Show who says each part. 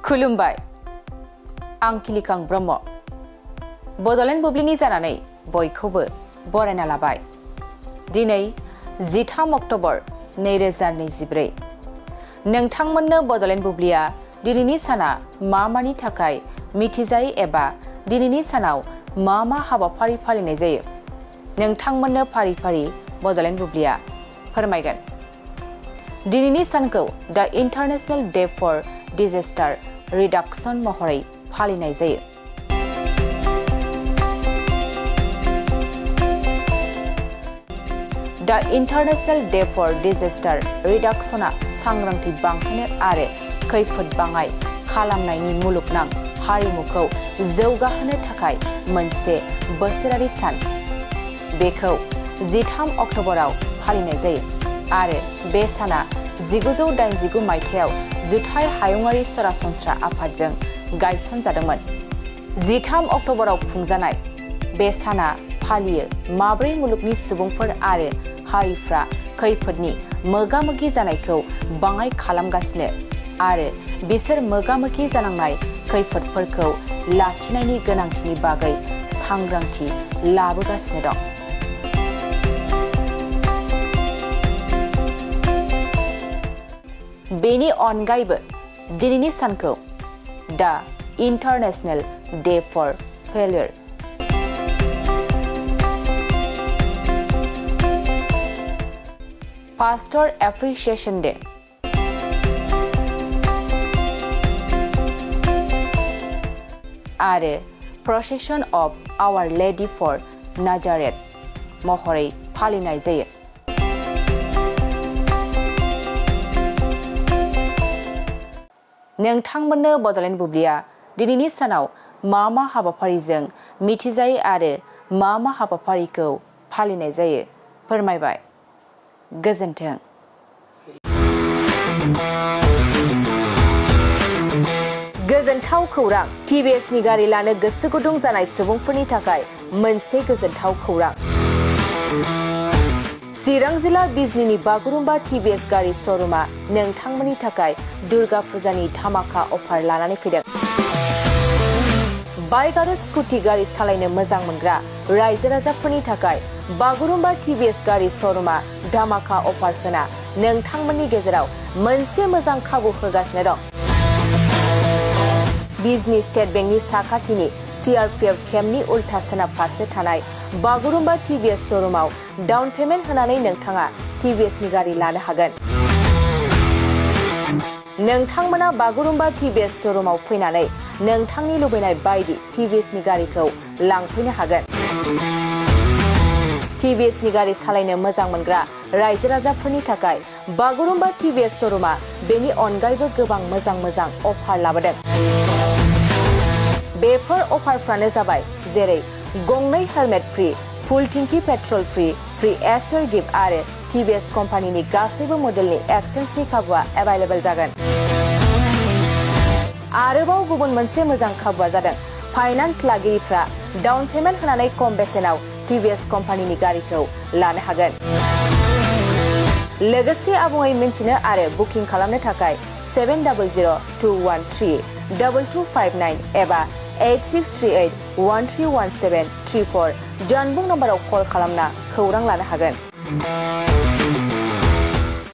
Speaker 1: खुलुमबाय आं किलिकां ब्रह्म बड'लेण्ड बुब्लिनि जानानै बयखौबो बरायना लाबाय दिनै 13 अक्ट'बर 2024 नोंथांमोननो बड'लेण्ड बुब्लिया दिनैनि साना मानि थाखाय मिथिजायो एबा दिनैनि सानाव मा हाबाफारि फालिनाय जायो नोंथांमोननो फारि फारि बड'लेण्ड बुब्लिया फोरमायगोन दिनैनि सानखौ the international day four disaster reduction महरै फालिनाय जायो द इन्टारनेशनेल डे फर डिजास्टार रिडक्शनआ सांग्रांथि बांहोनो आरो खैफोद बाङाइ खालामनायनि मुलुगनां हारिमुखौ जौगाहोनो थाखाय मोनसे बोसोरारि सान बेखौ 13 अक्ट'बराव फालिनाय जायो आरो बे साना 1989 मायथाइयाव जुथाइ हायुङारि सरासनस्रा आफादजों गायसनजादोंमोन 13 अक्ट'बराव खुंजानाय बे साना फालियो माब्रै मुलुगनि सुबुंफोर आरो हारिफ्रा खैफोदनि मोगा-मोगि जानायखौ बाङाइ खालामगासिनो आरो बिसोर मोगा-मोगि जानांनाय खैफोदफोरखौ लाखिनायनि गोनांथिनि बागै सांग्रांथि लाबोगासिनो दं बेनि अनगायैबो दिनैनि सानखौ the international day for failure pastor appreciation day आरो procession of our lady of Nazareth महरै फालिनाय जायो नोंथांमोननो बड'लेण्ड बुब्लिया दिनैनि सानाव मा हाबाफारिजों मिथिजायो आरो मा हाबाफारिखौ फालिनाय जायो फोरमायबाय गोजोन्थों गोजोनथाव खौरां टिभिएसनि गारि लानो गोसो गुदुं जानाय सुबुंफोरनि थाखाय मोनसे गोजोनथाव खौरां चिरां जिल्ला बिजनीनि बागुरुम्बा टिभिएस गारि श'रुमा नोंथांमोननि थाखाय दुर्गा फुजानि धामाका अफार लानानै फैदों बाइक आरो स्कुटि गारि सालायनो मोजां मोनग्रा रायजो राजाफोरनि थाखाय बागुरुम्बा टिभिएस गारि श'रुमा धामाका अफार होना नोंथांमोननि गेजेराव मोनसे मोजां खाबु होगासिनो दं बिजनी स्टेट बेंकनि साखाथिनि सीआरपीएफ केम्पनि उल्था सोनाब फारसे थानाय बागुरुम्बा टिभिएस श'रुमाव डाउन पेमेन्ट होनानै नोंथाङा टिभिएसनि गारि लानो हागोन नोंथांमोना बागुरुम्बा टिभिएस श'रुमाव फैनानै नोंथांनि लुबैनाय बायदि टिभिएसनि गारिखौ लांफैनो हागोन टिभिएसनि गारि सालायनो मोजां मोनग्रा रायजो राजाफोरनि थाखाय बागुरुम्बा टिभिएस श'रुमा बेनि अनगायैबो गोबां मोजां अफार लाबोदों बेफोर अफारफ्रानो जाबाय जेरै गंनै हेलमेट फ्री फुल टिंकी पेट्रल फ्री एसर गिफ्ट आरो टिभिएस कम्पानिनि गासैबो मडेलनि एक्सचेन्जनि खाबुआ एभेलेबल जागोन आरोबाव गुबुन मोनसे मोजां खाबुआ जादों फाइनान्स लागिरिफ्रा डाउन पेमेन्ट होनानै खम बेसेनाव टिभिएस कम्पानिनि गारिखौ लानो हागोन लोगोसे आबुङै मिन्थिनो आरो बुकिं खालामनो थाखाय 7002132259 एबा 8638131734 जानबुं नम्बराव कल खालामना खौरां लानो हागोन